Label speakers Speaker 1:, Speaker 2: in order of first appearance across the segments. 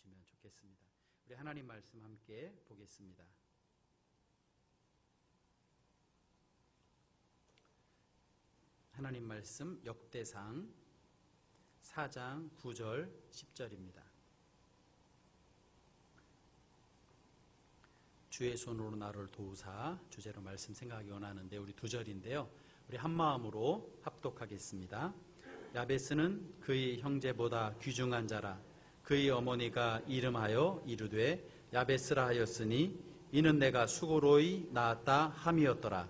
Speaker 1: 주시면 좋겠습니다. 우리 하나님 말씀 함께 보겠습니다. 하나님 말씀 역대상 4장 9절 10절입니다. 주의 손으로 나를 도우사, 주제로 말씀 생각하기 원하는데 우리 2절인데요. 우리 한마음으로 합독하겠습니다. 야베스는 그의 형제보다 귀중한 자라. 그의 어머니가 이름하여 이르되 야베스라 하였으니 이는 내가 수고로이 낳았다 함이었더라.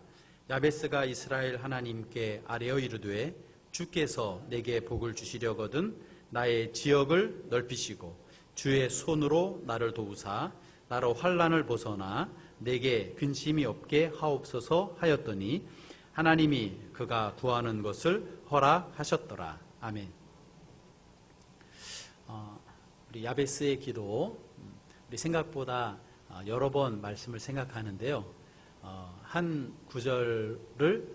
Speaker 1: 야베스가 이스라엘 하나님께 아뢰어 이르되 주께서 내게 복을 주시려거든 나의 지역을 넓히시고 주의 손으로 나를 도우사 나로 환난을 벗어나 내게 근심이 없게 하옵소서 하였더니 하나님이 그가 구하는 것을 허락하셨더라. 아멘. 우리 야베스의 기도, 우리 생각보다 여러 번 말씀을 생각하는데요. 한 구절을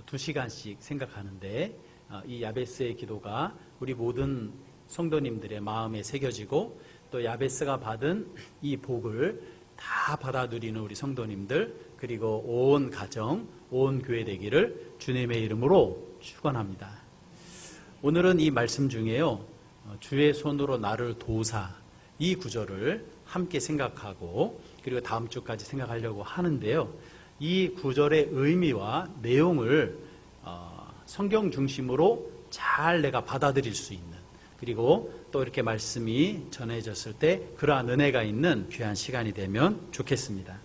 Speaker 1: 2시간씩 생각하는데 이 야베스의 기도가 우리 모든 성도님들의 마음에 새겨지고 또 야베스가 받은 이 복을 다 받아 누리는 우리 성도님들 그리고 온 가정, 온 교회 되기를 주님의 이름으로 축원합니다. 오늘은 이 말씀 중에요. 주의 손으로 나를 도우사 이 구절을 함께 생각하고 그리고 다음 주까지 생각하려고 하는데요. 이 구절의 의미와 내용을 성경 중심으로 잘 내가 받아들일 수 있는 그리고 또 이렇게 말씀이 전해졌을 때 그러한 은혜가 있는 귀한 시간이 되면 좋겠습니다.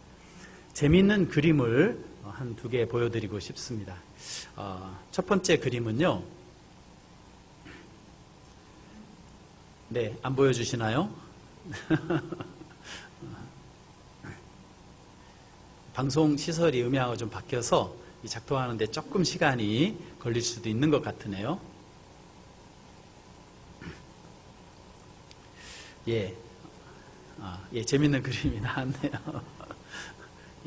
Speaker 1: 재미있는 그림을 한 2개 보여드리고 싶습니다. 첫 번째 그림은요. 네, 안 보여주시나요? 방송 시설이 음향하고 좀 바뀌어서 작동하는데 조금 시간이 걸릴 수도 있는 것 같으네요. 예, 재밌는 그림이 나왔네요.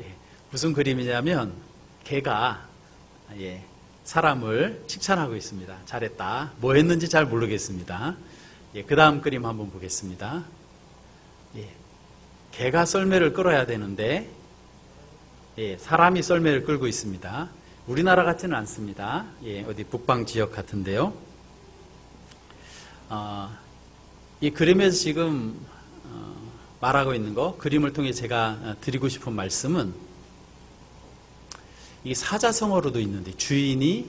Speaker 1: 예, 무슨 그림이냐면 개가 사람을 칭찬하고 있습니다. 잘했다. 뭐 했는지 잘 모르겠습니다. 그 다음 그림 한번 보겠습니다. 개가 썰매를 끌어야 되는데 사람이 썰매를 끌고 있습니다. 우리나라 같지는 않습니다. 어디 북방 지역 같은데요. 이 그림에서 지금 말하고 있는 거, 그림을 통해 제가 드리고 싶은 말씀은 이 사자성어로도 있는데 주인이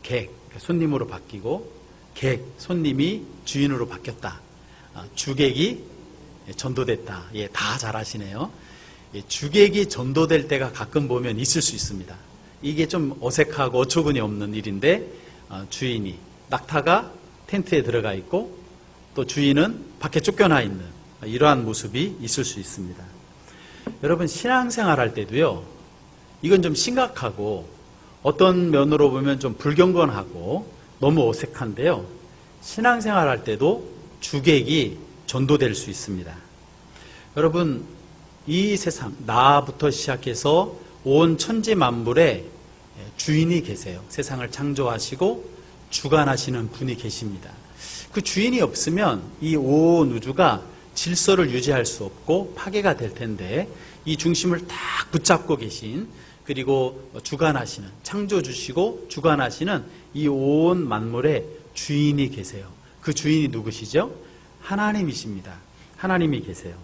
Speaker 1: 객, 손님으로 바뀌고 객, 손님이 주인으로 바뀌었다. 주객이 전도됐다. 다 잘 아시네요. 주객이 전도될 때가 가끔 보면 있을 수 있습니다. 이게 좀 어색하고 어처구니 없는 일인데 주인이 낙타가 텐트에 들어가 있고 또 주인은 밖에 쫓겨나 있는 이러한 모습이 있을 수 있습니다. 여러분 신앙생활 할 때도요. 이건 좀 심각하고 어떤 면으로 보면 좀 불경건하고 너무 어색한데요. 신앙생활 할 때도 주객이 전도될 수 있습니다. 여러분 이 세상 나부터 시작해서 온 천지 만물에 주인이 계세요. 세상을 창조하시고 주관하시는 분이 계십니다. 그 주인이 없으면 이 온 우주가 질서를 유지할 수 없고 파괴가 될 텐데 이 중심을 딱 붙잡고 계신 그리고 주관하시는 창조주시고 주관하시는 이 온 만물에 주인이 계세요. 그 주인이 누구시죠? 하나님이십니다. 하나님이 계세요.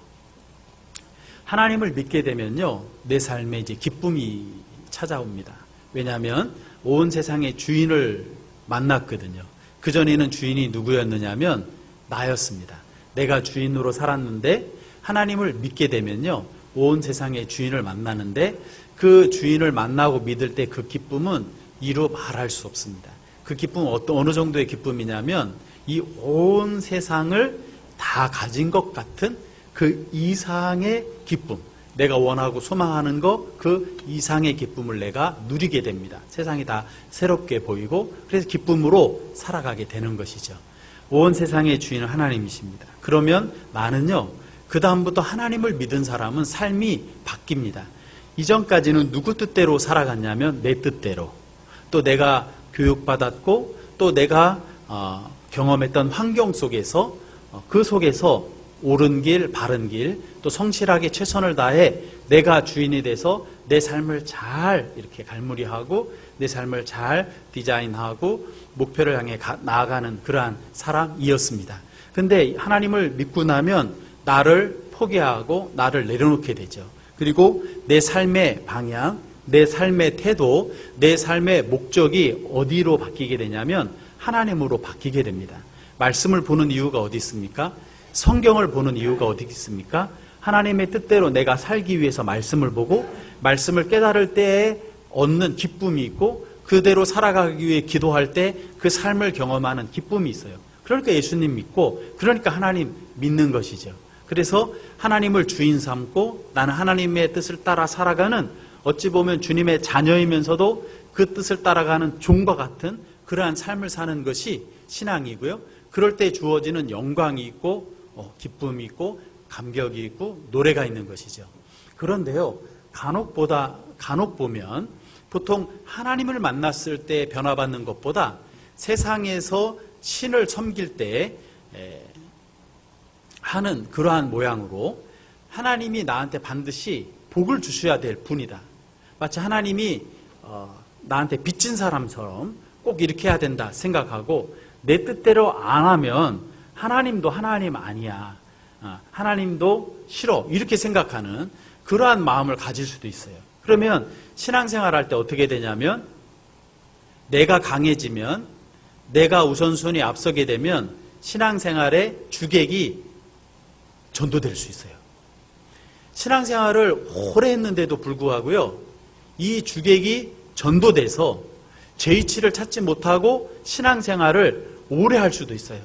Speaker 1: 하나님을 믿게 되면요, 내 삶에 이제 기쁨이 찾아옵니다. 왜냐하면 온 세상의 주인을 만났거든요. 그전에는 주인이 누구였느냐면 나였습니다. 내가 주인으로 살았는데 하나님을 믿게 되면요, 온 세상의 주인을 만나는데 그 주인을 만나고 믿을 때 그 기쁨은 이루 말할 수 없습니다. 그 기쁨은 어느 정도의 기쁨이냐면 이 온 세상을 다 가진 것 같은 그 이상의 기쁨, 내가 원하고 소망하는 것 그 이상의 기쁨을 내가 누리게 됩니다. 세상이 다 새롭게 보이고 그래서 기쁨으로 살아가게 되는 것이죠. 온 세상의 주인은 하나님이십니다. 그러면 나는요, 그 다음부터 하나님을 믿은 사람은 삶이 바뀝니다. 이전까지는 누구 뜻대로 살아갔냐면 내 뜻대로, 또 내가 교육받았고 또 내가 경험했던 환경 속에서 그 속에서 옳은 길, 바른 길, 또 성실하게 최선을 다해 내가 주인이 돼서 내 삶을 잘 이렇게 갈무리하고 내 삶을 잘 디자인하고 목표를 향해 나아가는 그러한 사람이었습니다. 근데 하나님을 믿고 나면 나를 포기하고 나를 내려놓게 되죠. 그리고 내 삶의 방향, 내 삶의 태도, 내 삶의 목적이 어디로 바뀌게 되냐면 하나님으로 바뀌게 됩니다. 말씀을 보는 이유가 어디 있습니까? 성경을 보는 이유가 어디 있습니까? 하나님의 뜻대로 내가 살기 위해서 말씀을 보고 말씀을 깨달을 때에 얻는 기쁨이 있고 그대로 살아가기 위해 기도할 때 그 삶을 경험하는 기쁨이 있어요. 그러니까 예수님 믿고 그러니까 하나님 믿는 것이죠. 그래서 하나님을 주인 삼고 나는 하나님의 뜻을 따라 살아가는 어찌 보면 주님의 자녀이면서도 그 뜻을 따라가는 종과 같은 그러한 삶을 사는 것이 신앙이고요. 그럴 때 주어지는 영광이 있고 기쁨이 있고 감격이 있고 노래가 있는 것이죠. 그런데요, 간혹 보면 보통 하나님을 만났을 때 변화받는 것보다 세상에서 신을 섬길 때 하는 그러한 모양으로 하나님이 나한테 반드시 복을 주셔야 될 분이다. 마치 하나님이 나한테 빚진 사람처럼 꼭 이렇게 해야 된다 생각하고 내 뜻대로 안 하면 하나님도 하나님 아니야. 하나님도 싫어. 이렇게 생각하는 그러한 마음을 가질 수도 있어요. 그러면 신앙생활 할 때 어떻게 되냐면 내가 강해지면 내가 우선순위 앞서게 되면 신앙생활의 주객이 전도될 수 있어요. 신앙생활을 오래 했는데도 불구하고요, 이 주객이 전도돼서 제 이치를 찾지 못하고 신앙생활을 오래 할 수도 있어요.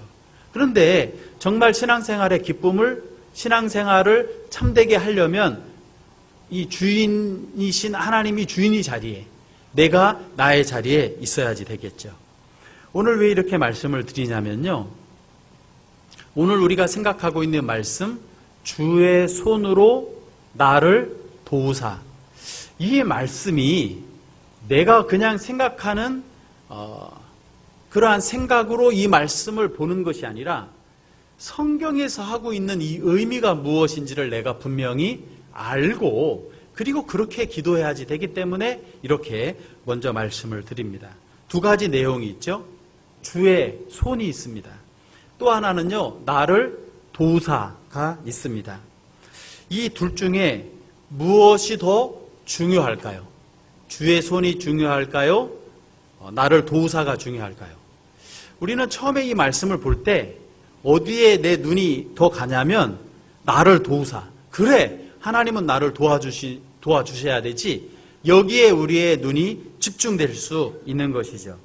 Speaker 1: 그런데 정말 신앙생활의 기쁨을, 신앙생활을 참되게 하려면 이 주인이신 하나님이 주인이 자리에, 내가 나의 자리에 있어야지 되겠죠. 오늘 왜 이렇게 말씀을 드리냐면요, 오늘 우리가 생각하고 있는 말씀, 주의 손으로 나를 도우사, 이 말씀이 내가 그냥 생각하는 그러한 생각으로 이 말씀을 보는 것이 아니라 성경에서 하고 있는 이 의미가 무엇인지를 내가 분명히 알고 그리고 그렇게 기도해야지 되기 때문에 이렇게 먼저 말씀을 드립니다. 두 가지 내용이 있죠. 주의 손이 있습니다. 또 하나는요, 나를 도우사가 있습니다. 이 둘 중에 무엇이 더 중요할까요? 주의 손이 중요할까요? 나를 도우사가 중요할까요? 우리는 처음에 이 말씀을 볼 때 어디에 내 눈이 더 가냐면 나를 도우사. 그래, 하나님은 나를 도와주셔야 되지. 여기에 우리의 눈이 집중될 수 있는 것이죠.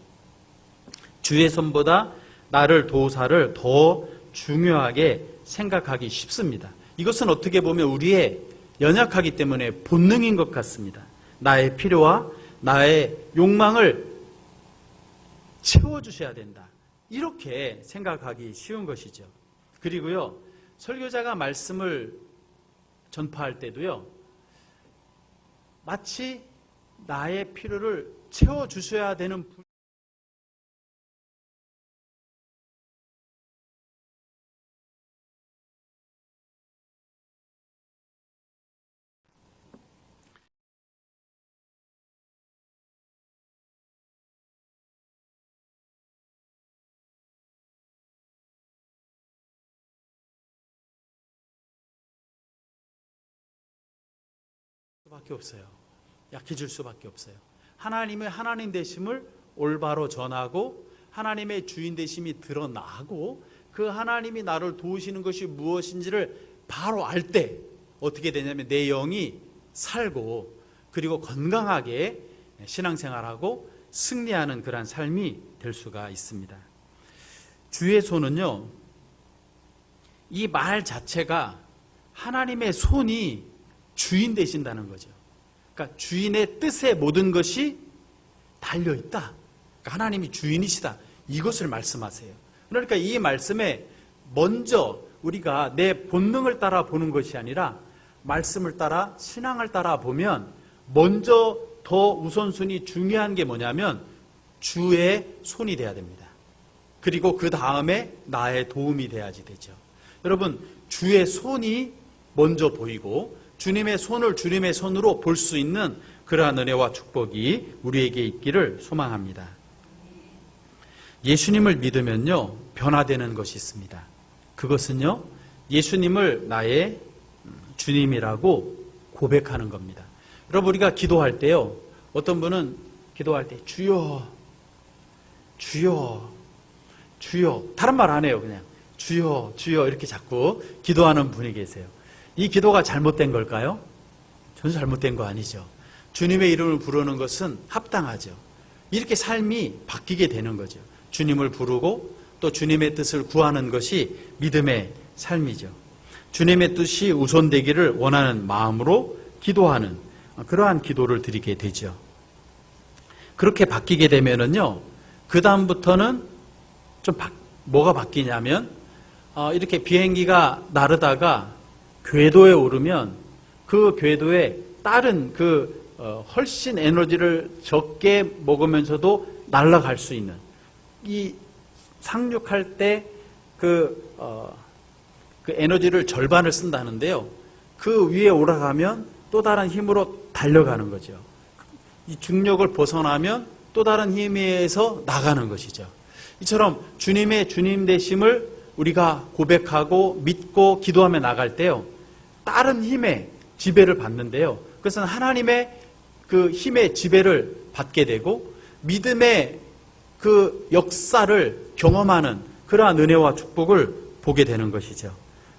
Speaker 1: 주의 손보다 나를 도우사를 더 중요하게 생각하기 쉽습니다. 이것은 어떻게 보면 우리의 연약하기 때문에 본능인 것 같습니다. 나의 필요와 나의 욕망을 채워주셔야 된다. 이렇게 생각하기 쉬운 것이죠. 그리고요, 설교자가 말씀을 전파할 때도요, 마치 나의 필요를 채워주셔야 되는 수밖에 없어요. 약해질 수밖에 없어요. 하나님의 하나님 되심을 올바로 전하고 하나님의 주인 되심이 드러나고 그 하나님이 나를 도우시는 것이 무엇인지를 바로 알 때 어떻게 되냐면 내 영이 살고 그리고 건강하게 신앙생활하고 승리하는 그러한 삶이 될 수가 있습니다. 주의 손은요, 이 말 자체가 하나님의 손이 주인 되신다는 거죠. 그러니까 주인의 뜻에 모든 것이 달려있다. 그러니까 하나님이 주인이시다. 이것을 말씀하세요. 그러니까 이 말씀에 먼저 우리가 내 본능을 따라 보는 것이 아니라 말씀을 따라 신앙을 따라 보면 먼저 더 우선순위 중요한 게 뭐냐면 주의 손이 돼야 됩니다. 그리고 그 다음에 나의 도움이 돼야지 되죠. 여러분, 주의 손이 먼저 보이고 주님의 손을 주님의 손으로 볼 수 있는 그러한 은혜와 축복이 우리에게 있기를 소망합니다. 예수님을 믿으면요, 변화되는 것이 있습니다. 그것은요, 예수님을 나의 주님이라고 고백하는 겁니다. 여러분, 우리가 기도할 때요, 어떤 분은 기도할 때 주여, 주여, 주여, 다른 말 안 해요. 그냥 주여, 주여 이렇게 자꾸 기도하는 분이 계세요. 이 기도가 잘못된 걸까요? 전혀 잘못된 거 아니죠. 주님의 이름을 부르는 것은 합당하죠. 이렇게 삶이 바뀌게 되는 거죠. 주님을 부르고 또 주님의 뜻을 구하는 것이 믿음의 삶이죠. 주님의 뜻이 우선되기를 원하는 마음으로 기도하는 그러한 기도를 드리게 되죠. 그렇게 바뀌게 되면은요, 그 다음부터는 좀 뭐가 바뀌냐면, 이렇게 비행기가 나르다가 궤도에 오르면 그 궤도에 다른 훨씬 에너지를 적게 먹으면서도 날아갈 수 있는, 이 상륙할 때 그 에너지를 절반을 쓴다는데요. 그 위에 올라가면 또 다른 힘으로 달려가는 거죠. 이 중력을 벗어나면 또 다른 힘에 의해서 나가는 것이죠. 이처럼 주님의 주님 되심을 우리가 고백하고 믿고 기도하며 나갈 때요, 다른 힘의 지배를 받는데요, 그것은 하나님의 그 힘의 지배를 받게 되고 믿음의 그 역사를 경험하는 그러한 은혜와 축복을 보게 되는 것이죠.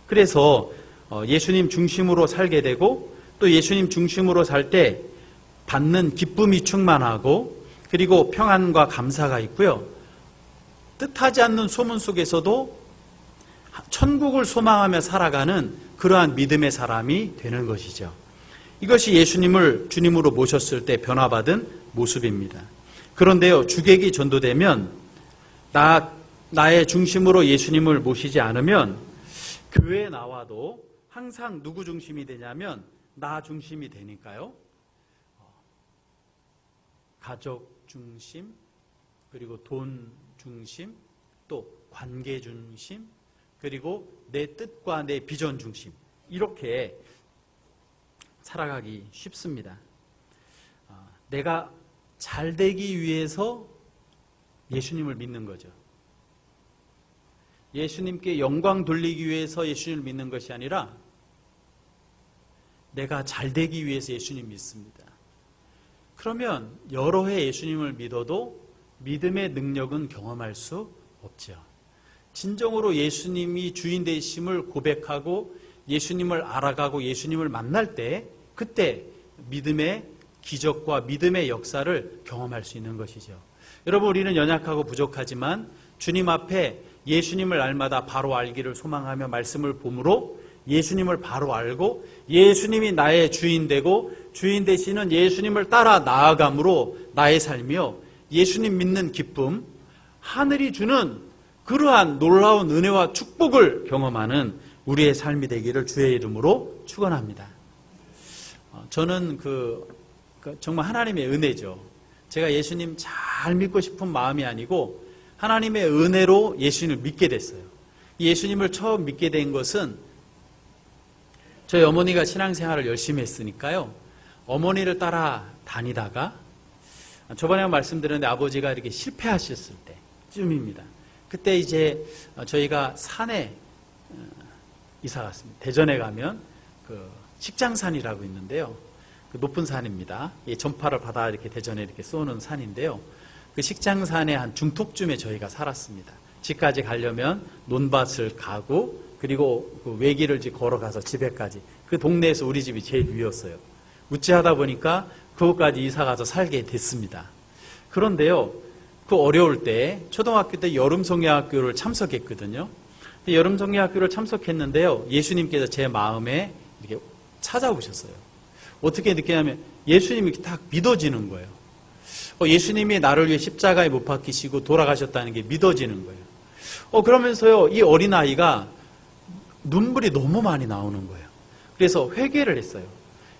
Speaker 1: 그래서 예수님 중심으로 살게 되고 또 예수님 중심으로 살 때 받는 기쁨이 충만하고 그리고 평안과 감사가 있고요, 뜻하지 않는 소문 속에서도 천국을 소망하며 살아가는 그러한 믿음의 사람이 되는 것이죠. 이것이 예수님을 주님으로 모셨을 때 변화받은 모습입니다. 그런데요, 주객이 전도되면 나의 중심으로 예수님을 모시지 않으면 교회에 나와도 항상 누구 중심이 되냐면 나 중심이 되니까요. 가족 중심, 그리고 돈 중심, 또 관계 중심, 그리고 내 뜻과 내 비전 중심, 이렇게 살아가기 쉽습니다. 내가 잘 되기 위해서 예수님을 믿는 거죠. 예수님께 영광 돌리기 위해서 예수님을 믿는 것이 아니라 내가 잘 되기 위해서 예수님 믿습니다. 그러면 여러 해 예수님을 믿어도 믿음의 능력은 경험할 수 없죠. 진정으로 예수님이 주인 되심을 고백하고 예수님을 알아가고 예수님을 만날 때 그때 믿음의 기적과 믿음의 역사를 경험할 수 있는 것이죠. 여러분, 우리는 연약하고 부족하지만 주님 앞에 예수님을 날마다 바로 알기를 소망하며 말씀을 봄으로 예수님을 바로 알고 예수님이 나의 주인 되고 주인 되시는 예수님을 따라 나아감으로 나의 삶이요, 예수님 믿는 기쁨, 하늘이 주는 그러한 놀라운 은혜와 축복을 경험하는 우리의 삶이 되기를 주의 이름으로 축원합니다. 저는 정말 하나님의 은혜죠. 제가 예수님 잘 믿고 싶은 마음이 아니고 하나님의 은혜로 예수님을 믿게 됐어요. 예수님을 처음 믿게 된 것은 저희 어머니가 신앙생활을 열심히 했으니까요, 어머니를 따라 다니다가 저번에 말씀드렸는데 아버지가 이렇게 실패하셨을 때쯤입니다. 그때 이제 저희가 산에 이사 갔습니다. 대전에 가면 식장산이라고 있는데요, 높은 산입니다. 전파를 받아 이렇게 대전에 이렇게 쏘는 산인데요, 그 식장산의 한 중턱쯤에 저희가 살았습니다. 집까지 가려면 논밭을 가고 그리고 그 외길을 걸어가서 집에까지, 그 동네에서 우리 집이 제일 위였어요. 우찌하다 보니까 그곳까지 이사가서 살게 됐습니다. 그런데요, 그 어려울 때 초등학교 때 여름성경학교를 참석했거든요. 여름성경학교를 참석했는데요, 예수님께서 제 마음에 이렇게 찾아오셨어요. 어떻게 느끼냐면 예수님이 이렇게 딱 믿어지는 거예요. 예수님이 나를 위해 십자가에 못 박히시고 돌아가셨다는 게 믿어지는 거예요. 그러면서요, 이 어린아이가 눈물이 너무 많이 나오는 거예요. 그래서 회개를 했어요.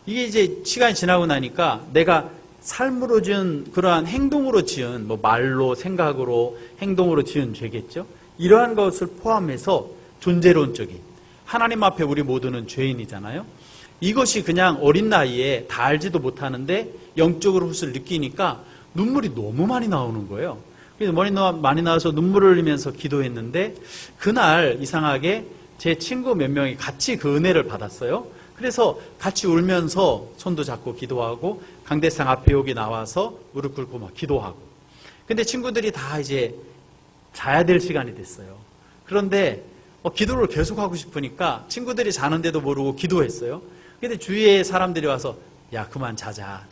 Speaker 1: 이게 이제 시간이 지나고 나니까 내가 삶으로 지은 그러한 행동으로 지은 말로 생각으로 행동으로 지은 죄겠죠. 이러한 것을 포함해서 존재론적인 하나님 앞에 우리 모두는 죄인이잖아요. 이것이 그냥 어린 나이에 다 알지도 못하는데 영적으로 훗을 느끼니까 눈물이 너무 많이 나오는 거예요. 그래서 많이 나와서 눈물을 흘리면서 기도했는데 그날 이상하게 제 친구 몇 명이 같이 그 은혜를 받았어요. 그래서 같이 울면서 손도 잡고 기도하고 강대상 앞에 여기 나와서 무릎 꿇고 막 기도하고. 근데 친구들이 다 이제 자야 될 시간이 됐어요. 그런데 기도를 계속하고 싶으니까 친구들이 자는데도 모르고 기도했어요. 근데 주위에 사람들이 와서 야 그만 자라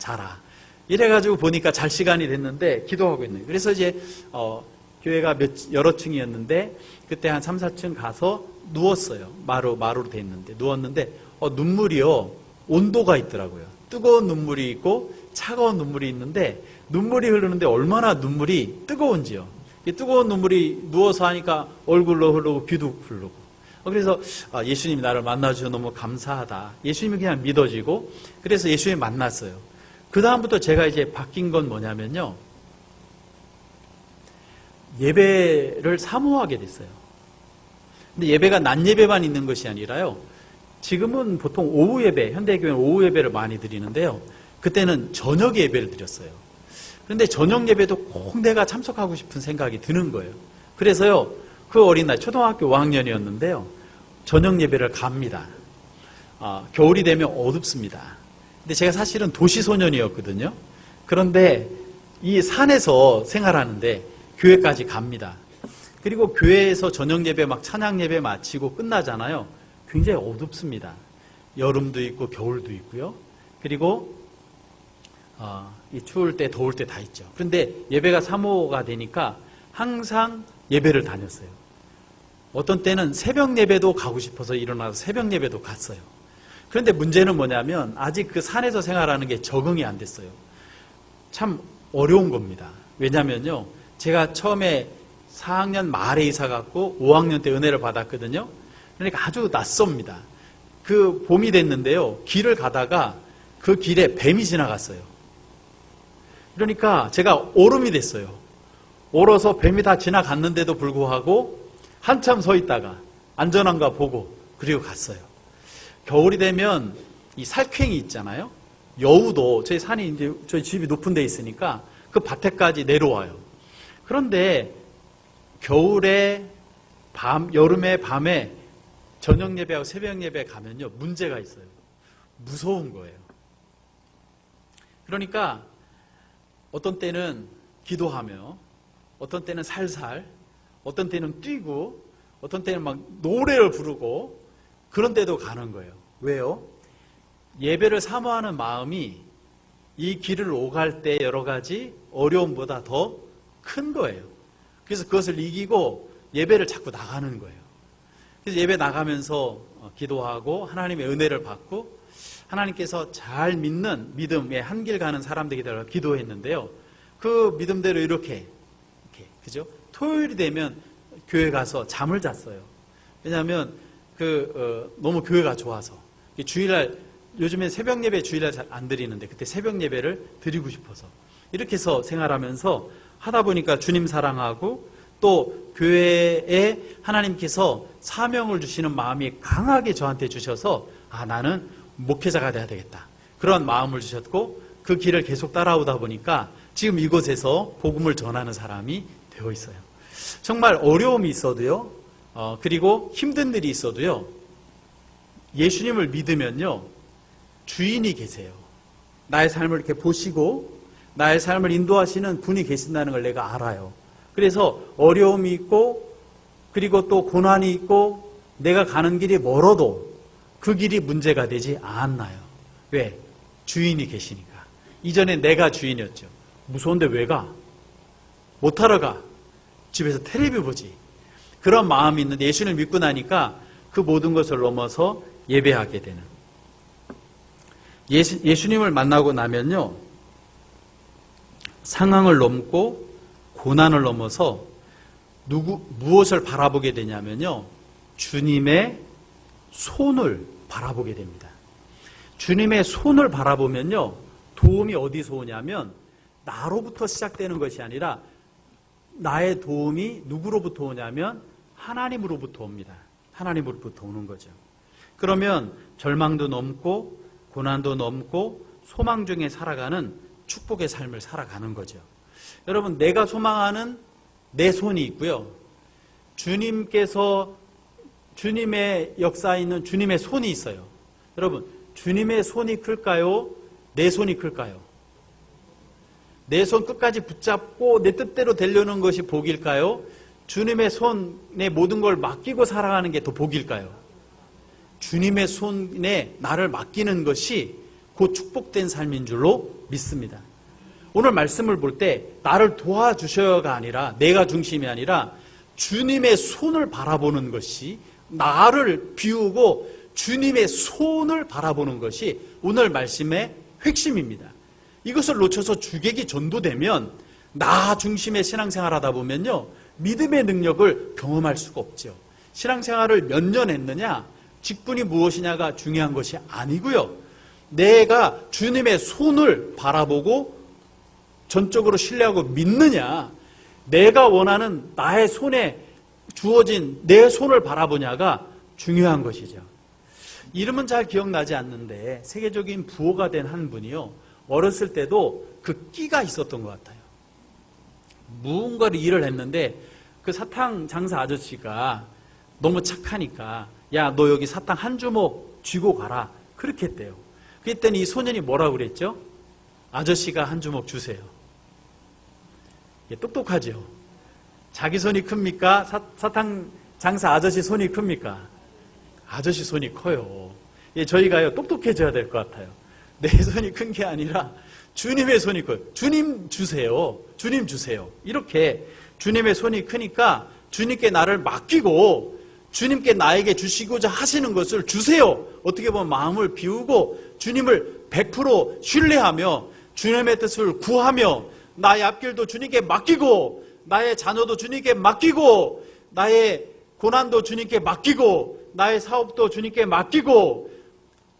Speaker 1: 이래가지고 보니까 잘 시간이 됐는데 기도하고 있는 거예요. 그래서 이제 교회가 여러 층이었는데 그때 한 3, 4층 가서 누웠어요. 마루로 돼 있는데 누웠는데 눈물이요 온도가 있더라고요. 뜨거운 눈물이 있고 차가운 눈물이 있는데 눈물이 흐르는데 얼마나 눈물이 뜨거운지요. 이 뜨거운 눈물이 누워서 하니까 얼굴로 흐르고 귀도 흐르고. 그래서 예수님이 나를 만나주셔서 너무 감사하다. 예수님이 그냥 믿어지고 그래서 예수님 만났어요. 그 다음부터 제가 이제 바뀐 건 뭐냐면요. 예배를 사모하게 됐어요. 근데 예배가 낮 예배만 있는 것이 아니라요. 지금은 보통 오후 예배, 현대교회는 오후 예배를 많이 드리는데요. 그때는 저녁 예배를 드렸어요. 그런데 저녁 예배도 꼭 내가 참석하고 싶은 생각이 드는 거예요. 그래서요, 그 어린 나이, 초등학교 5학년이었는데요. 저녁 예배를 갑니다. 겨울이 되면 어둡습니다. 근데 제가 사실은 도시 소년이었거든요. 그런데 이 산에서 생활하는데 교회까지 갑니다. 그리고 교회에서 저녁 예배 막 찬양 예배 마치고 끝나잖아요. 굉장히 어둡습니다. 여름도 있고 겨울도 있고요. 그리고 이 추울 때 더울 때 다 있죠. 그런데 예배가 사모가 되니까 항상 예배를 다녔어요. 어떤 때는 새벽 예배도 가고 싶어서 일어나서 새벽 예배도 갔어요. 그런데 문제는 뭐냐면 아직 그 산에서 생활하는 게 적응이 안 됐어요. 참 어려운 겁니다. 왜냐면요. 제가 처음에 4학년 말에 이사 갔고 5학년 때 은혜를 받았거든요. 그러니까 아주 낯섭니다. 그 봄이 됐는데요. 길을 가다가 그 길에 뱀이 지나갔어요. 그러니까 제가 오름이 됐어요. 얼어서 뱀이 다 지나갔는데도 불구하고 한참 서 있다가 안전한가 보고 그리고 갔어요. 겨울이 되면 이 살쾡이 있잖아요. 여우도 저희 산이 이제 저희 집이 높은 데 있으니까 그 밭에까지 내려와요. 그런데 겨울에 여름에 밤에 저녁 예배하고 새벽 예배 가면요 문제가 있어요. 무서운 거예요. 그러니까 어떤 때는 기도하며 어떤 때는 살살 어떤 때는 뛰고 어떤 때는 막 노래를 부르고 그런 데도 가는 거예요. 왜요? 예배를 사모하는 마음이 이 길을 오갈 때 여러 가지 어려움보다 더 큰 거예요. 그래서 그것을 이기고 예배를 자꾸 나가는 거예요. 그래서 예배 나가면서 기도하고 하나님의 은혜를 받고 하나님께서 잘 믿는 믿음의 한 길 가는 사람들이 되라고 기도했는데요. 그 믿음대로 이렇게 그죠? 토요일이 되면 교회 가서 잠을 잤어요. 왜냐하면 너무 교회가 좋아서 주일날 요즘에 새벽 예배 주일날 잘 안 드리는데 그때 새벽 예배를 드리고 싶어서 이렇게 해서 생활하면서 하다 보니까 주님 사랑하고 또 교회에 하나님께서 사명을 주시는 마음이 강하게 저한테 주셔서 나는 목회자가 돼야 되겠다. 그런 마음을 주셨고 그 길을 계속 따라오다 보니까 지금 이곳에서 복음을 전하는 사람이 되어 있어요. 정말 어려움이 있어도요. 그리고 힘든 일이 있어도요. 예수님을 믿으면요. 주인이 계세요. 나의 삶을 이렇게 보시고 나의 삶을 인도하시는 분이 계신다는 걸 내가 알아요. 그래서 어려움이 있고 그리고 또 고난이 있고 내가 가는 길이 멀어도 그 길이 문제가 되지 않나요? 왜? 주인이 계시니까. 이전에 내가 주인이었죠. 무서운데 왜 가? 못하러 가. 집에서 텔레비 보지. 그런 마음이 있는데 예수님을 믿고 나니까 그 모든 것을 넘어서 예배하게 되는. 예수님을 만나고 나면요. 상황을 넘고 고난을 넘어서 무엇을 바라보게 되냐면요. 주님의 손을 바라보게 됩니다. 주님의 손을 바라보면요. 도움이 어디서 오냐면 나로부터 시작되는 것이 아니라 나의 도움이 누구로부터 오냐면 하나님으로부터 옵니다. 하나님으로부터 오는 거죠. 그러면 절망도 넘고 고난도 넘고 소망 중에 살아가는 축복의 삶을 살아가는 거죠. 여러분, 내가 소망하는 내 손이 있고요. 주님께서 주님의 역사에 있는 주님의 손이 있어요. 여러분, 주님의 손이 클까요? 내 손이 클까요? 내 손 끝까지 붙잡고 내 뜻대로 되려는 것이 복일까요? 주님의 손에 모든 걸 맡기고 살아가는 게 더 복일까요? 주님의 손에 나를 맡기는 것이 곧 축복된 삶인 줄로 믿습니다. 오늘 말씀을 볼 때 나를 도와주셔야가 아니라, 내가 중심이 아니라 주님의 손을 바라보는 것이, 나를 비우고 주님의 손을 바라보는 것이 오늘 말씀의 핵심입니다. 이것을 놓쳐서 주객이 전도되면 나 중심의 신앙생활 하다 보면요, 믿음의 능력을 경험할 수가 없죠. 신앙생활을 몇 년 했느냐, 직분이 무엇이냐가 중요한 것이 아니고요, 내가 주님의 손을 바라보고 전적으로 신뢰하고 믿느냐, 내가 원하는 나의 손에 주어진 내 손을 바라보냐가 중요한 것이죠. 이름은 잘 기억나지 않는데 세계적인 부호가 된 한 분이요, 어렸을 때도 그 끼가 있었던 것 같아요. 무언가를 일을 했는데 그 사탕 장사 아저씨가 너무 착하니까, 야, 너 여기 사탕 한 주먹 쥐고 가라, 그렇게 했대요. 그랬더니 이 소년이 뭐라고 그랬죠? 아저씨가 한 주먹 주세요. 똑똑하죠. 자기 손이 큽니까? 사탕 장사 아저씨 손이 큽니까? 아저씨 손이 커요. 저희가요, 똑똑해져야 될 것 같아요. 내 손이 큰 게 아니라 주님의 손이 커요. 주님 주세요. 주님 주세요. 이렇게 주님의 손이 크니까 주님께 나를 맡기고 주님께 나에게 주시고자 하시는 것을 주세요. 어떻게 보면 마음을 비우고 주님을 100% 신뢰하며 주님의 뜻을 구하며 나의 앞길도 주님께 맡기고 나의 자녀도 주님께 맡기고 나의 고난도 주님께 맡기고 나의 사업도 주님께 맡기고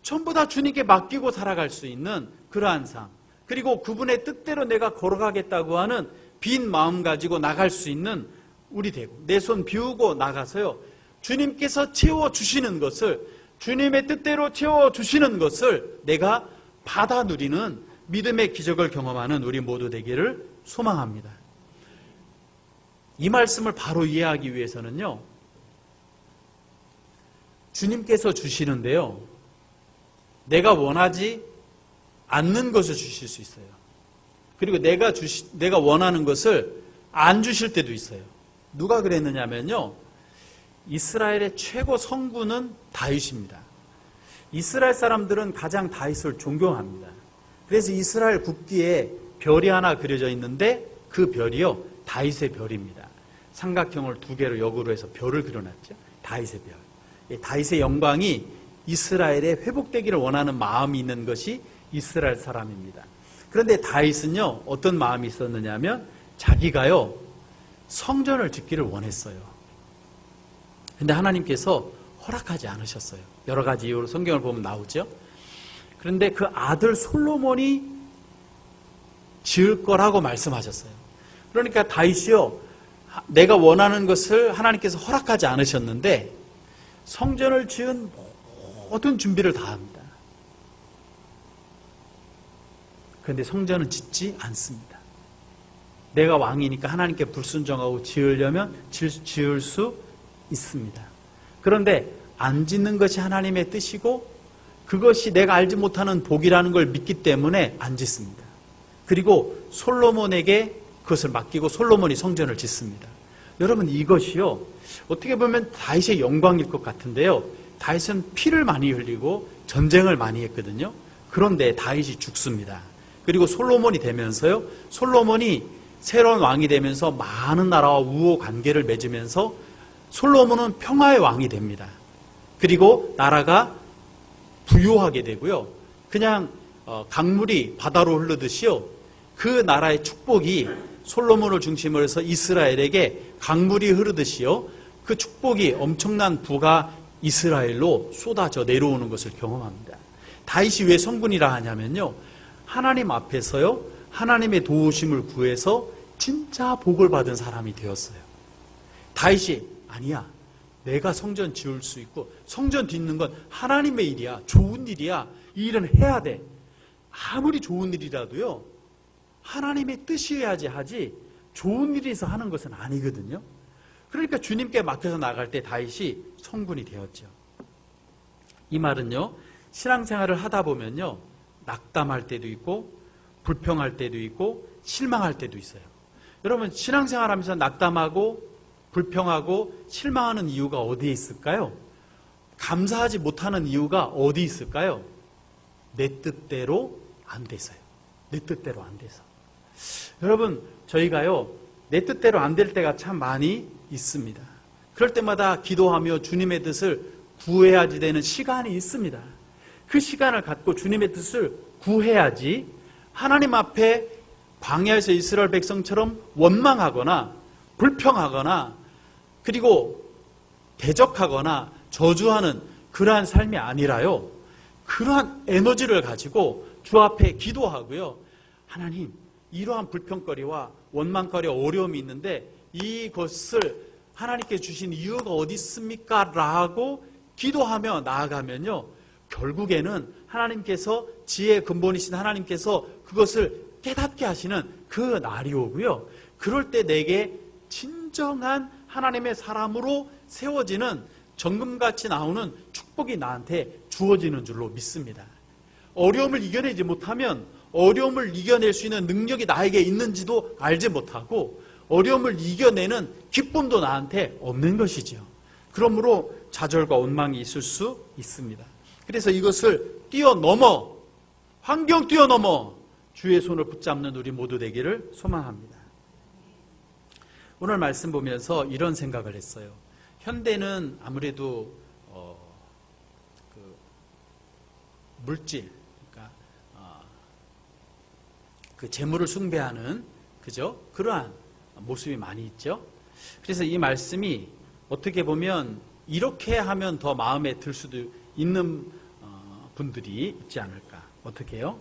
Speaker 1: 전부 다 주님께 맡기고 살아갈 수 있는 그러한 삶, 그리고 그분의 뜻대로 내가 걸어가겠다고 하는 빈 마음 가지고 나갈 수 있는 우리 되고, 내 손 비우고 나가서요, 주님께서 채워주시는 것을, 주님의 뜻대로 채워주시는 것을 내가 받아 누리는 믿음의 기적을 경험하는 우리 모두 되기를 소망합니다. 이 말씀을 바로 이해하기 위해서는요, 주님께서 주시는데요, 내가 원하지 않는 것을 주실 수 있어요. 그리고 내가 원하는 것을 안 주실 때도 있어요. 누가 그랬느냐면요, 이스라엘의 최고 성군은 다윗입니다. 이스라엘 사람들은 가장 다윗을 존경합니다. 그래서 이스라엘 국기에 별이 하나 그려져 있는데 그 별이요, 다윗의 별입니다. 삼각형을 두 개로 역으로 해서 별을 그려놨죠. 다윗의 별. 다윗의 영광이 이스라엘에 회복되기를 원하는 마음이 있는 것이 이스라엘 사람입니다. 그런데 다윗은요, 어떤 마음이 있었느냐면 자기가요, 성전을 짓기를 원했어요. 그런데 하나님께서 허락하지 않으셨어요. 여러 가지 이유로 성경을 보면 나오죠. 그런데 그 아들 솔로몬이 지을 거라고 말씀하셨어요. 그러니까 다윗이요, 내가 원하는 것을 하나님께서 허락하지 않으셨는데 성전을 지은 모든 준비를 다 합니다. 그런데 성전은 짓지 않습니다. 내가 왕이니까 하나님께 불순종하고 지으려면 지을 수 있습니다. 그런데 안 짓는 것이 하나님의 뜻이고 그것이 내가 알지 못하는 복이라는 걸 믿기 때문에 안 짓습니다. 그리고 솔로몬에게 그것을 맡기고 솔로몬이 성전을 짓습니다. 여러분, 이것이요, 어떻게 보면 다윗의 영광일 것 같은데요, 다윗은 피를 많이 흘리고 전쟁을 많이 했거든요. 그런데 다윗이 죽습니다. 그리고 솔로몬이 되면서요, 솔로몬이 새로운 왕이 되면서 많은 나라와 우호 관계를 맺으면서 솔로몬은 평화의 왕이 됩니다. 그리고 나라가 부유하게 되고요, 그냥 강물이 바다로 흐르듯이요, 그 나라의 축복이 솔로몬을 중심으로 해서 이스라엘에게 강물이 흐르듯이요, 그 축복이 엄청난 부가 이스라엘로 쏟아져 내려오는 것을 경험합니다. 다윗이 왜 성군이라 하냐면요, 하나님 앞에서요, 하나님의 도우심을 구해서 진짜 복을 받은 사람이 되었어요. 다윗이 아니야, 내가 성전 지을 수 있고, 성전 짓는 건 하나님의 일이야. 좋은 일이야. 이 일은 해야 돼. 아무리 좋은 일이라도요, 하나님의 뜻이어야지 하지 좋은 일에서 하는 것은 아니거든요. 그러니까 주님께 맡겨서 나갈 때 다윗이 성군이 되었죠. 이 말은요, 신앙생활을 하다 보면요, 낙담할 때도 있고 불평할 때도 있고 실망할 때도 있어요. 여러분, 신앙생활하면서 낙담하고 불평하고 실망하는 이유가 어디에 있을까요? 감사하지 못하는 이유가 어디 있을까요? 내 뜻대로 안 돼서요. 내 뜻대로 안 돼서. 여러분, 저희가요, 내 뜻대로 안 될 때가 참 많이 있습니다. 그럴 때마다 기도하며 주님의 뜻을 구해야지 되는 시간이 있습니다. 그 시간을 갖고 주님의 뜻을 구해야지 하나님 앞에 광야에서 이스라엘 백성처럼 원망하거나 불평하거나 그리고 대적하거나 저주하는 그러한 삶이 아니라요, 그러한 에너지를 가지고 주 앞에 기도하고요, 하나님, 이러한 불평거리와 원망거리, 어려움이 있는데 이것을 하나님께 주신 이유가 어디 있습니까? 라고 기도하며 나아가면요, 결국에는 하나님께서, 지혜의 근본이신 하나님께서 그것을 깨닫게 하시는 그 날이 오고요, 그럴 때 내게 진정한 하나님의 사람으로 세워지는 정금같이 나오는 축복이 나한테 주어지는 줄로 믿습니다. 어려움을 이겨내지 못하면 어려움을 이겨낼 수 있는 능력이 나에게 있는지도 알지 못하고 어려움을 이겨내는 기쁨도 나한테 없는 것이죠. 그러므로 좌절과 원망이 있을 수 있습니다. 그래서 이것을 뛰어넘어, 환경 뛰어넘어 주의 손을 붙잡는 우리 모두 되기를 소망합니다. 오늘 말씀 보면서 이런 생각을 했어요. 현대는 아무래도 물질, 그러니까 그 재물을 숭배하는, 그죠? 그러한 모습이 많이 있죠. 그래서 이 말씀이 어떻게 보면 이렇게 하면 더 마음에 들 수도 있는 분들이 있지 않을까. 어떻게 해요?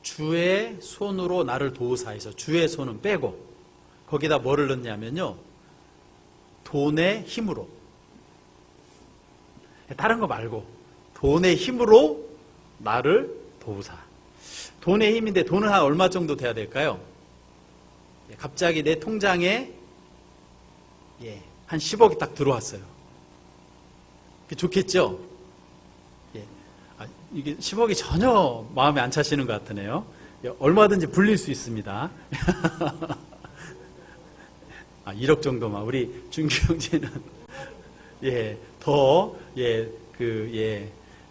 Speaker 1: 주의 손으로 나를 도우사에서 주의 손은 빼고 거기다 뭐를 넣냐면요, 돈의 힘으로, 다른 거 말고 돈의 힘으로 나를 도우사. 돈의 힘인데 돈은 한 얼마 정도 돼야 될까요? 갑자기 내 통장에 한 10억이 딱 들어왔어요. 좋겠죠? 이게 10억이 전혀 마음에 안 차시는 것 같으네요. 얼마든지 불릴 수 있습니다. 1억 정도만. 우리 준규 형제는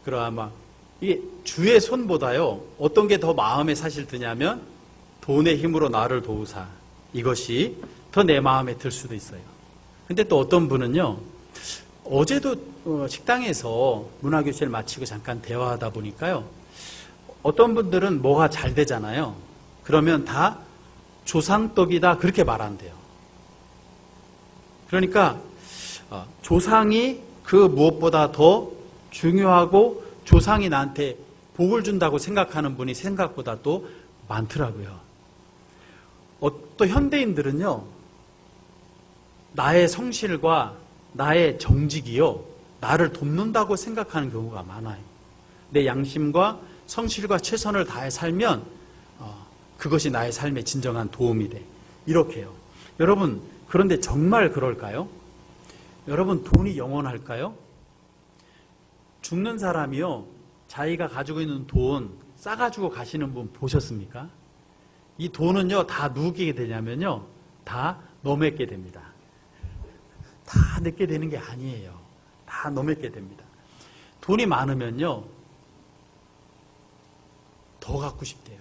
Speaker 1: 그러한 막 이게 주의 손보다요, 어떤 게 더 마음에 사실 드냐면 돈의 힘으로 나를 도우사, 이것이 더 내 마음에 들 수도 있어요. 근데 또 어떤 분은요, 어제도 식당에서 문화교실을 마치고 잠깐 대화하다 보니까요, 어떤 분들은 뭐가 잘 되잖아요. 그러면 다 조상떡이다 그렇게 말한대요. 그러니까 조상이 그 무엇보다 더 중요하고 조상이 나한테 복을 준다고 생각하는 분이 생각보다 또 많더라고요. 또 현대인들은요, 나의 성실과 나의 정직이요, 나를 돕는다고 생각하는 경우가 많아요. 내 양심과 성실과 최선을 다해 살면 그것이 나의 삶에 진정한 도움이 돼. 이렇게요. 여러분, 그런데 정말 그럴까요? 여러분, 돈이 영원할까요? 죽는 사람이요, 자기가 가지고 있는 돈 싸가지고 가시는 분 보셨습니까? 이 돈은요, 다 누구에게 되냐면요, 다 너에게 됩니다. 다 내게 되는 게 아니에요. 다 너에게 됩니다. 돈이 많으면요, 더 갖고 싶대요.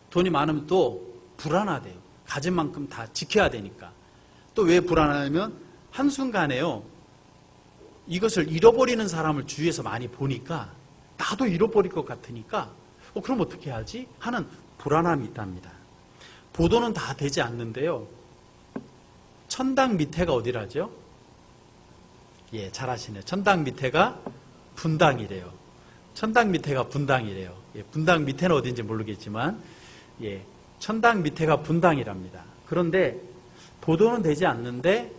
Speaker 1: 돈이 많으면 또 불안하대요. 가진 만큼 다 지켜야 되니까. 또 왜 불안하냐면 한순간에요, 이것을 잃어버리는 사람을 주위에서 많이 보니까 나도 잃어버릴 것 같으니까 그럼 어떻게 하지? 하는 불안함이 있답니다. 보도는 다 되지 않는데요, 천당 밑에가 어디라죠? 잘 아시네요. 천당 밑에가 분당이래요. 천당 밑에가 분당이래요. 분당 밑에는 어딘지 모르겠지만 천당 밑에가 분당이랍니다. 그런데 보도는 되지 않는데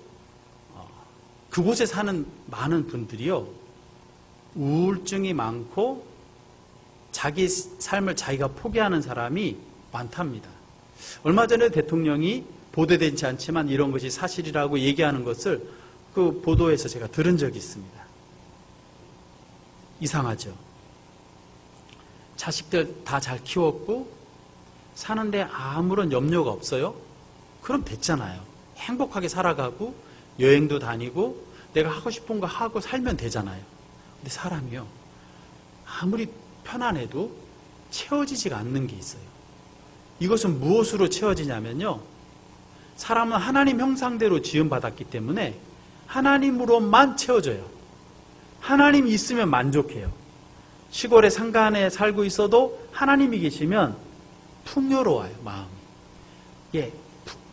Speaker 1: 그곳에 사는 많은 분들이요, 우울증이 많고 자기 삶을 자기가 포기하는 사람이 많답니다. 얼마 전에 대통령이 보도되지 않지만 이런 것이 사실이라고 얘기하는 것을 그 보도에서 제가 들은 적이 있습니다. 이상하죠. 자식들 다 잘 키웠고 사는데 아무런 염려가 없어요? 그럼 됐잖아요. 행복하게 살아가고 여행도 다니고 내가 하고 싶은 거 하고 살면 되잖아요. 근데 사람이요, 아무리 편안해도 채워지지가 않는 게 있어요. 이것은 무엇으로 채워지냐면요, 사람은 하나님 형상대로 지음받았기 때문에 하나님으로만 채워져요. 하나님이 있으면 만족해요. 시골의 상간에 살고 있어도 하나님이 계시면 풍요로워요, 마음이. 예,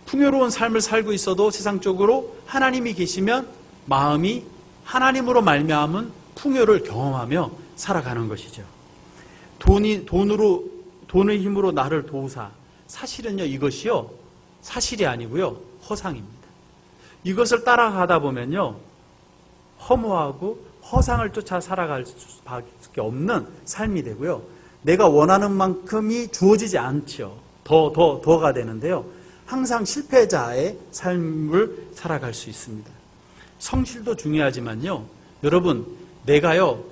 Speaker 1: 풍요로운 삶을 살고 있어도 세상적으로 하나님이 계시면 마음이 하나님으로 말미암은 풍요를 경험하며 살아가는 것이죠. 돈의 힘으로 나를 도우사. 사실은요, 이것이요, 사실이 아니고요, 허상입니다. 이것을 따라가다 보면요, 허무하고 허상을 쫓아 살아갈 수밖에 없는 삶이 되고요, 내가 원하는 만큼이 주어지지 않죠. 더가 되는데요, 항상 실패자의 삶을 살아갈 수 있습니다. 성실도 중요하지만요, 여러분, 내가요,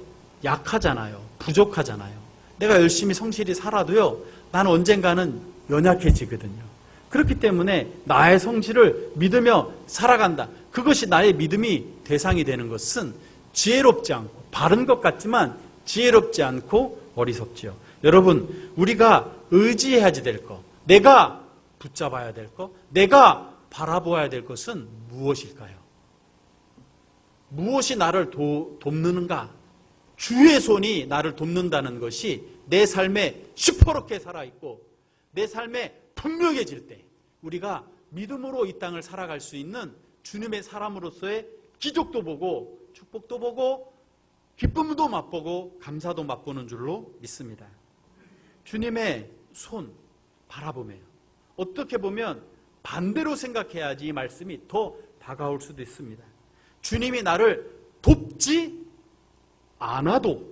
Speaker 1: 약하잖아요. 부족하잖아요. 내가 열심히 성실히 살아도요, 나는 언젠가는 연약해지거든요. 그렇기 때문에 나의 성실을 믿으며 살아간다. 그것이 나의 믿음이 대상이 되는 것은 지혜롭지 않고, 바른 것 같지만 지혜롭지 않고 어리석지요. 여러분, 우리가 의지해야지 될 것, 내가 붙잡아야 될 것, 내가 바라보아야 될 것은 무엇일까요? 무엇이 나를 돕는가? 주의 손이 나를 돕는다는 것이 내 삶에 시퍼렇게 살아있고 내 삶에 분명해질 때, 우리가 믿음으로 이 땅을 살아갈 수 있는 주님의 사람으로서의 기적도 보고 축복도 보고 기쁨도 맛보고 감사도 맛보는 줄로 믿습니다. 주님의 손 바라보며, 어떻게 보면 반대로 생각해야지 이 말씀이 더 다가올 수도 있습니다. 주님이 나를 돕지 않아도,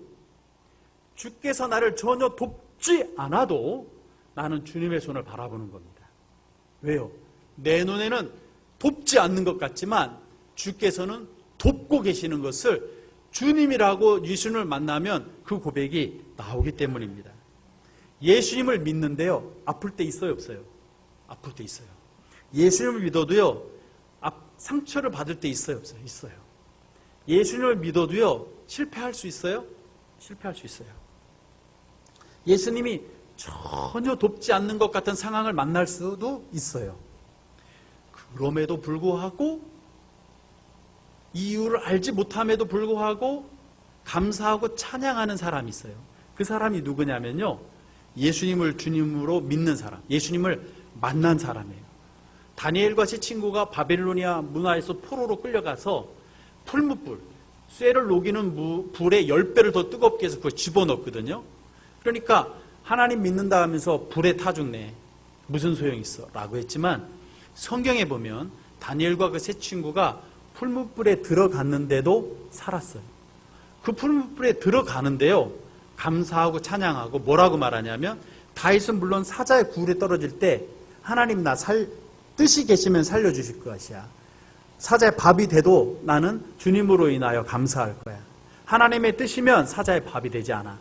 Speaker 1: 주께서 나를 전혀 돕지 않아도 나는 주님의 손을 바라보는 겁니다. 왜요? 내 눈에는 돕지 않는 것 같지만 주께서는 돕고 계시는 것을, 주님이라고 예수님을 만나면 그 고백이 나오기 때문입니다. 예수님을 믿는데요, 아플 때 있어요, 없어요? 아플 때 있어요. 예수님을 믿어도요, 상처를 받을 때 있어요, 없어요? 있어요. 예수님을 믿어도요, 실패할 수 있어요? 실패할 수 있어요. 예수님이 전혀 돕지 않는 것 같은 상황을 만날 수도 있어요. 그럼에도 불구하고, 이유를 알지 못함에도 불구하고 감사하고 찬양하는 사람이 있어요. 그 사람이 누구냐면요, 예수님을 주님으로 믿는 사람, 예수님을 만난 사람이에요. 다니엘과 세 친구가 바벨로니아 문화에서 포로로 끌려가서 풀무불, 쇠를 녹이는 불에 10배를 더 뜨겁게 해서 그걸 집어넣거든요. 그러니까 하나님 믿는다 하면서 불에 타 죽네, 무슨 소용이 있어? 라고 했지만 성경에 보면 다니엘과 그 세 친구가 풀무불에 들어갔는데도 살았어요. 그 풀무불에 들어가는데요, 감사하고 찬양하고 뭐라고 말하냐면, 다윗은 물론 사자의 굴에 떨어질 때 하나님 나 뜻이 계시면 살려주실 것이야. 사자의 밥이 돼도 나는 주님으로 인하여 감사할 거야. 하나님의 뜻이면 사자의 밥이 되지 않아.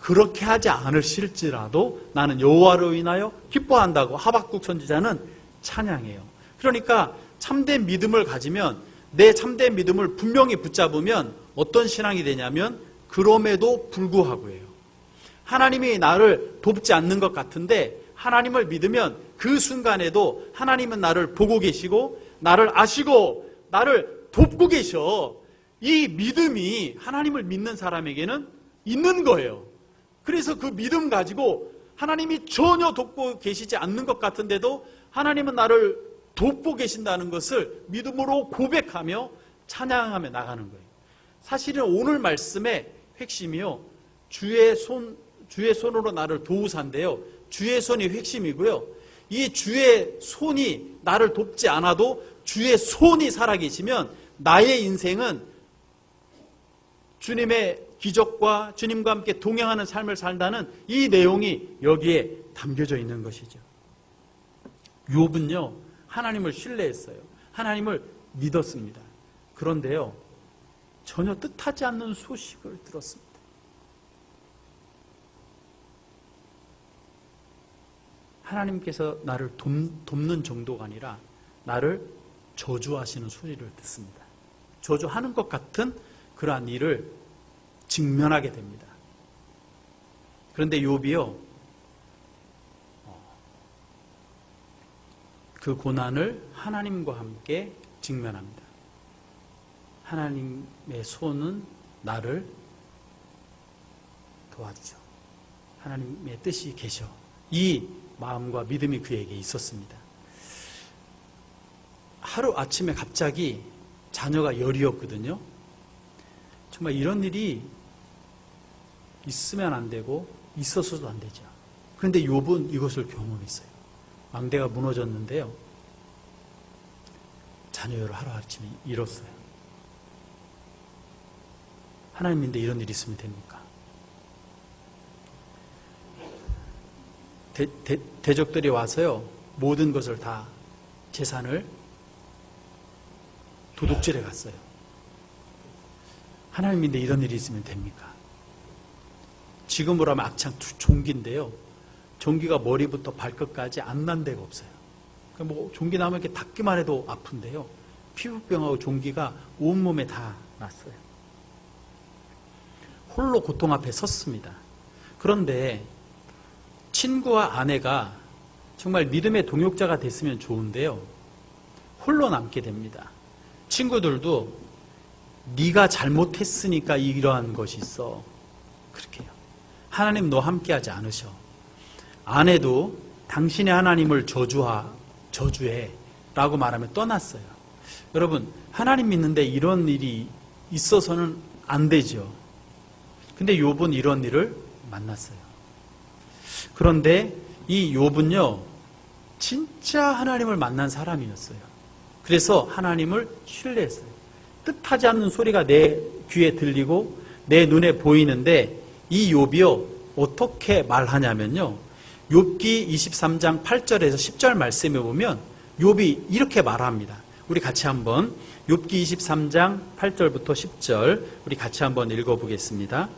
Speaker 1: 그렇게 하지 않으실지라도 나는 여호와로 인하여 기뻐한다고 하박국 선지자는 찬양해요. 그러니까 참된 믿음을 가지면, 내 참된 믿음을 분명히 붙잡으면 어떤 신앙이 되냐면, 그럼에도 불구하고예요. 하나님이 나를 돕지 않는 것 같은데 하나님을 믿으면 그 순간에도 하나님은 나를 보고 계시고 나를 아시고 나를 돕고 계셔. 이 믿음이 하나님을 믿는 사람에게는 있는 거예요. 그래서 그 믿음 가지고 하나님이 전혀 돕고 계시지 않는 것 같은데도 하나님은 나를 돕고 계신다는 것을 믿음으로 고백하며 찬양하며 나가는 거예요. 사실은 오늘 말씀의 핵심이요, 주의 손으로 나를 도우사인데요, 주의 손이 핵심이고요, 이 주의 손이 나를 돕지 않아도 주의 손이 살아계시면 나의 인생은 주님의 기적과 주님과 함께 동행하는 삶을 살다는 이 내용이 여기에 담겨져 있는 것이죠. 욥은요, 하나님을 신뢰했어요. 하나님을 믿었습니다. 그런데요, 전혀 뜻하지 않는 소식을 들었습니다. 하나님께서 나를 돕는 정도가 아니라 나를 저주하시는 소리를 듣습니다. 저주하는 것 같은 그러한 일을 직면하게 됩니다. 그런데 욥이요, 그 고난을 하나님과 함께 직면합니다. 하나님의 손은 나를 도와주죠. 하나님의 뜻이 계셔. 이 마음과 믿음이 그에게 있었습니다. 하루 아침에 갑자기 자녀가 열이었거든요. 정말 이런 일이 있으면 안 되고 있어서도 안 되죠. 그런데 욥은 이것을 경험했어요. 망대가 무너졌는데요, 자녀를 하루아침에 잃었어요. 하나님인데 이런 일이 있으면 됩니까? 대적들이 와서요, 모든 것을 다, 재산을 도둑질해 갔어요. 하나님인데 이런 일이 있으면 됩니까? 지금으로 하면 악창 종기인데요, 종기가 머리부터 발끝까지 안 난 데가 없어요. 뭐 종기 나면 이렇게 닿기만 해도 아픈데요, 피부병하고 종기가 온몸에 다 났어요. 홀로 고통 앞에 섰습니다. 그런데 친구와 아내가 정말 믿음의 동역자가 됐으면 좋은데요, 홀로 남게 됩니다. 친구들도 네가 잘못했으니까 이러한 것이 있어, 그렇게 해요. 하나님 너 함께하지 않으셔. 아내도 당신의 하나님을 저주해 라고 말하며 떠났어요. 여러분, 하나님 믿는데 이런 일이 있어서는 안 되죠. 근데 욥은 이런 일을 만났어요. 그런데 이 욥은요, 진짜 하나님을 만난 사람이었어요. 그래서 하나님을 신뢰했어요. 뜻하지 않는 소리가 내 귀에 들리고 내 눈에 보이는데 이 욥이요, 어떻게 말하냐면요, 욥기 23장 8절에서 10절 말씀에 보면 욥이 이렇게 말합니다. 우리 같이 한번 욥기 23장 8절부터 10절 우리 같이 한번 읽어보겠습니다.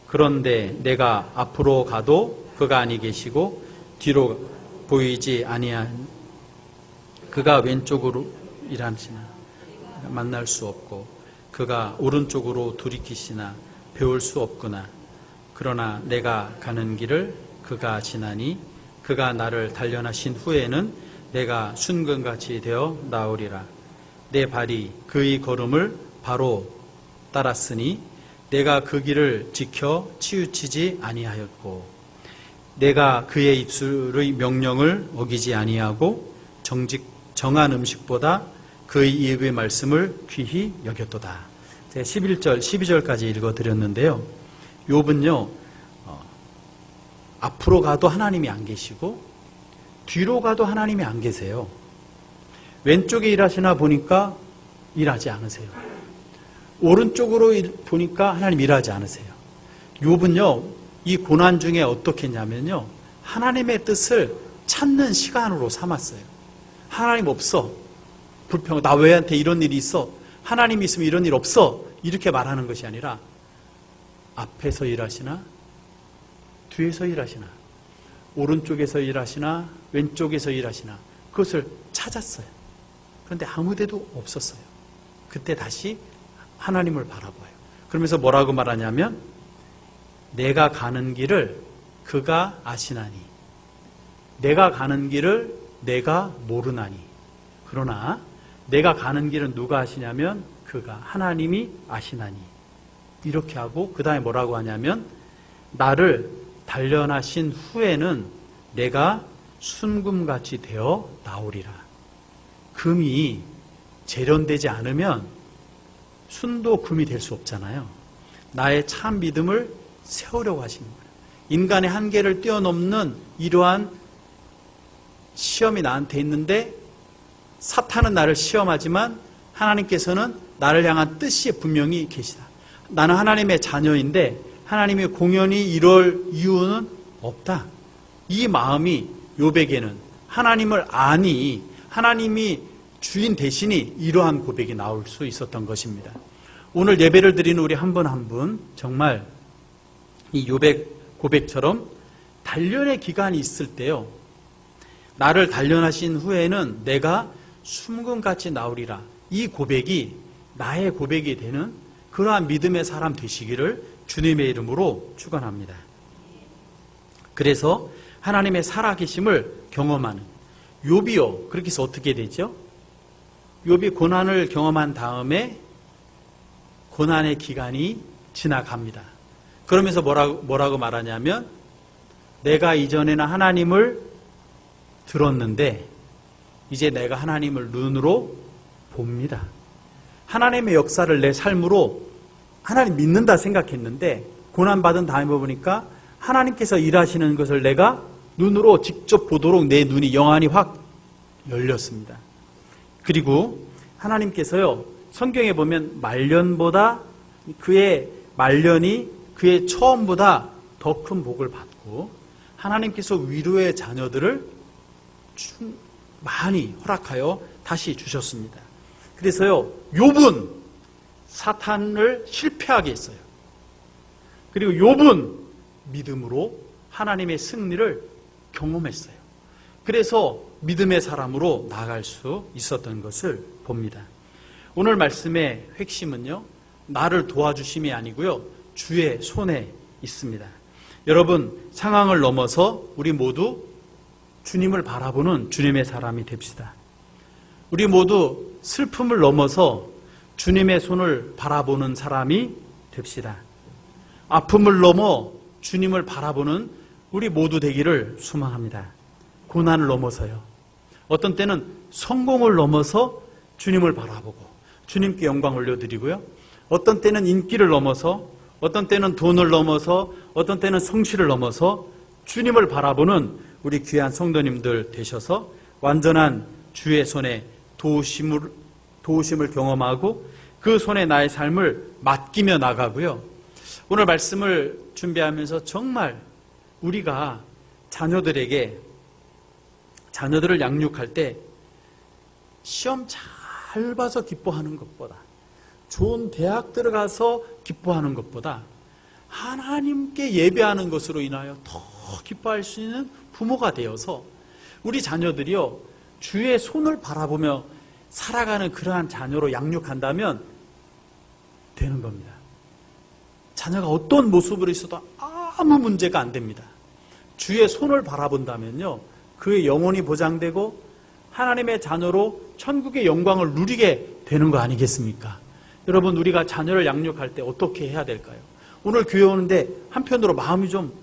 Speaker 1: 그런데 내가 앞으로 가도 그가 아니 계시고 뒤로 보이지 아니한 그가 왼쪽으로 일하시나 만날 수 없고 그가 오른쪽으로 돌이키시나 배울 수 없구나. 그러나 내가 가는 길을 그가 지나니 그가 나를 단련하신 후에는 내가 순금같이 되어 나오리라. 내 발이 그의 걸음을 바로 따랐으니 내가 그 길을 지켜 치우치지 아니하였고 내가 그의 입술의 명령을 어기지 아니하고 정한 음식보다 그의 입의 말씀을 귀히 여겼도다. 제가 11절, 12절까지 읽어드렸는데요. 욥은요, 앞으로 가도 하나님이 안 계시고 뒤로 가도 하나님이 안 계세요. 왼쪽에 일하시나 보니까 일하지 않으세요. 오른쪽으로 보니까 하나님 일하지 않으세요. 욥은요, 이 고난 중에 어떻게 했냐면요, 하나님의 뜻을 찾는 시간으로 삼았어요. 하나님 없어. 불평, 나 왜한테 이런 일이 있어? 하나님이 있으면 이런 일 없어. 이렇게 말하는 것이 아니라 앞에서 일하시나 뒤에서 일하시나 오른쪽에서 일하시나 왼쪽에서 일하시나 그것을 찾았어요. 그런데 아무 데도 없었어요. 그때 다시 하나님을 바라봐요. 그러면서 뭐라고 말하냐면 내가 가는 길을 그가 아시나니 내가 가는 길을 내가 모르나니 그러나 내가 가는 길은 누가 아시냐면 그가 하나님이 아시나니 이렇게 하고 그 다음에 뭐라고 하냐면 나를 단련하신 후에는 내가 순금같이 되어 나오리라. 금이 재련되지 않으면 순도 금이 될 수 없잖아요. 나의 참 믿음을 세우려고 하시는 거예요. 인간의 한계를 뛰어넘는 이러한 시험이 나한테 있는데 사탄은 나를 시험하지만 하나님께서는 나를 향한 뜻이 분명히 계시다. 나는 하나님의 자녀인데 하나님이 공연히 이럴 이유는 없다. 이 마음이 욥에게는 하나님을 아니 하나님이 주인 대신이 이러한 고백이 나올 수 있었던 것입니다. 오늘 예배를 드리는 우리 한 분 한 분 정말 이 욥의 고백처럼 단련의 기간이 있을 때요, 나를 단련하신 후에는 내가 숨금같이 나오리라, 이 고백이 나의 고백이 되는 그러한 믿음의 사람 되시기를 주님의 이름으로 축원합니다. 그래서 하나님의 살아계심을 경험하는 욥이요, 그렇게 해서 어떻게 되죠? 욥이 고난을 경험한 다음에 고난의 기간이 지나갑니다. 그러면서 뭐라고 말하냐면, 내가 이전에는 하나님을 들었는데 이제 내가 하나님을 눈으로 봅니다. 하나님의 역사를 내 삶으로 하나님 믿는다 생각했는데 고난받은 다음에 보니까 하나님께서 일하시는 것을 내가 눈으로 직접 보도록 내 눈이 영안이 확 열렸습니다. 그리고 하나님께서요, 성경에 보면 말년보다 그의 말년이 그의 처음보다 더 큰 복을 받고 하나님께서 위로의 자녀들을 많이 허락하여 다시 주셨습니다. 그래서요, 욥은 사탄을 실패하게 했어요. 그리고 욥은 믿음으로 하나님의 승리를 경험했어요. 그래서 믿음의 사람으로 나아갈 수 있었던 것을 봅니다. 오늘 말씀의 핵심은요, 나를 도와주심이 아니고요, 주의 손에 있습니다. 여러분, 상황을 넘어서 우리 모두 주님을 바라보는 주님의 사람이 됩시다. 우리 모두 슬픔을 넘어서 주님의 손을 바라보는 사람이 됩시다. 아픔을 넘어 주님을 바라보는 우리 모두 되기를 소망합니다. 고난을 넘어서요. 어떤 때는 성공을 넘어서 주님을 바라보고 주님께 영광 올려드리고요. 어떤 때는 인기를 넘어서, 어떤 때는 돈을 넘어서, 어떤 때는 성취를 넘어서 주님을 바라보는 우리 귀한 성도님들 되셔서 완전한 주의 손에 도우심을 경험하고 그 손에 나의 삶을 맡기며 나가고요. 오늘 말씀을 준비하면서 정말 우리가 자녀들을 양육할 때 시험 잘 봐서 기뻐하는 것보다, 좋은 대학 들어가서 기뻐하는 것보다 하나님께 예배하는 것으로 인하여 더 기뻐할 수 있는 부모가 되어서 우리 자녀들이요, 주의 손을 바라보며 살아가는 그러한 자녀로 양육한다면 되는 겁니다. 자녀가 어떤 모습으로 있어도 아무 문제가 안 됩니다. 주의 손을 바라본다면요, 그의 영혼이 보장되고 하나님의 자녀로 천국의 영광을 누리게 되는 거 아니겠습니까? 여러분, 우리가 자녀를 양육할 때 어떻게 해야 될까요? 오늘 교회 오는데 한편으로 마음이 좀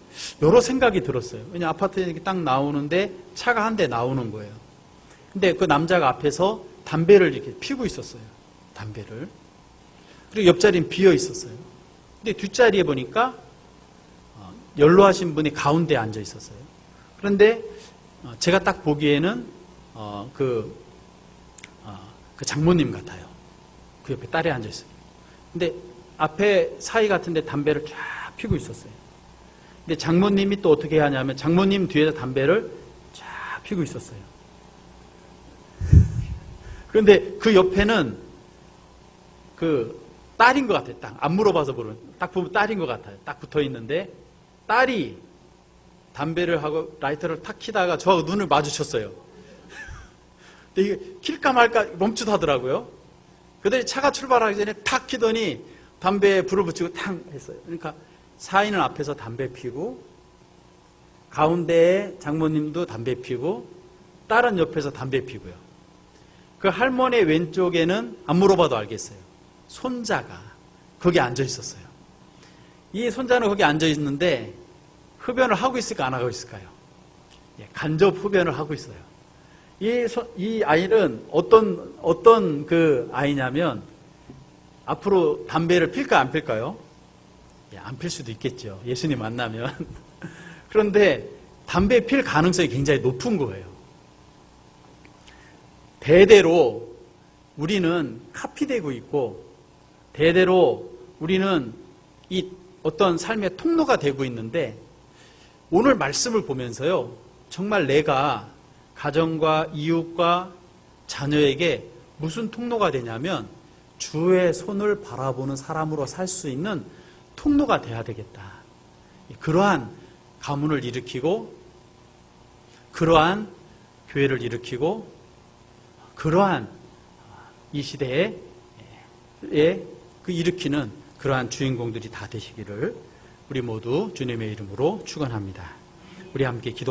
Speaker 1: 여러 생각이 들었어요. 왜냐하면 아파트에 이렇게 딱 나오는데 차가 한 대 나오는 거예요. 근데 그 남자가 앞에서 담배를 이렇게 피우고 있었어요. 담배를. 그리고 옆자리는 비어 있었어요. 근데 뒷자리에 보니까 연로하신 분이 가운데에 앉아 있었어요. 그런데 제가 딱 보기에는 그 장모님 같아요. 그 옆에 딸이 앉아 있어요. 근데 앞에 사이 같은데 담배를 쫙 피우고 있었어요. 근데 장모님이 또 어떻게 하냐면 장모님 뒤에서 담배를 쫙 피우고 있었어요. 그런데 그 옆에는 그 딸인 것 같아요. 딱 안 물어봐서 모르는, 딱 보면 딸인 것 같아요. 딱 붙어 있는데 딸이 담배를 하고 라이터를 탁 키다가 저하고 눈을 마주쳤어요. 근데 이게 킬까 말까 멈칫하더라고요. 그들이 차가 출발하기 전에 탁 키더니 담배에 불을 붙이고 탕 했어요. 그러니까 사인은 앞에서 담배 피고 가운데에 장모님도 담배 피고 딸은 옆에서 담배 피고요. 그 할머니 왼쪽에는 안 물어봐도 알겠어요. 손자가 거기 앉아 있었어요. 이 손자는 거기 앉아 있는데 흡연을 하고 있을까 안 하고 있을까요? 간접 흡연을 하고 있어요. 이 아이는 어떤 그 아이냐면 앞으로 담배를 필까 안 필까요? 안 필 수도 있겠죠. 예수님 만나면. 그런데 담배 필 가능성이 굉장히 높은 거예요. 대대로 우리는 카피되고 있고 대대로 우리는 이 어떤 삶의 통로가 되고 있는데, 오늘 말씀을 보면서요, 정말 내가 가정과 이웃과 자녀에게 무슨 통로가 되냐면 주의 손을 바라보는 사람으로 살 수 있는 통로가 돼야 되겠다. 그러한 가문을 일으키고, 그러한 교회를 일으키고, 그러한 이 시대에 그 일으키는 그러한 주인공들이 다 되시기를 우리 모두 주님의 이름으로 축원합니다. 우리 함께 기도.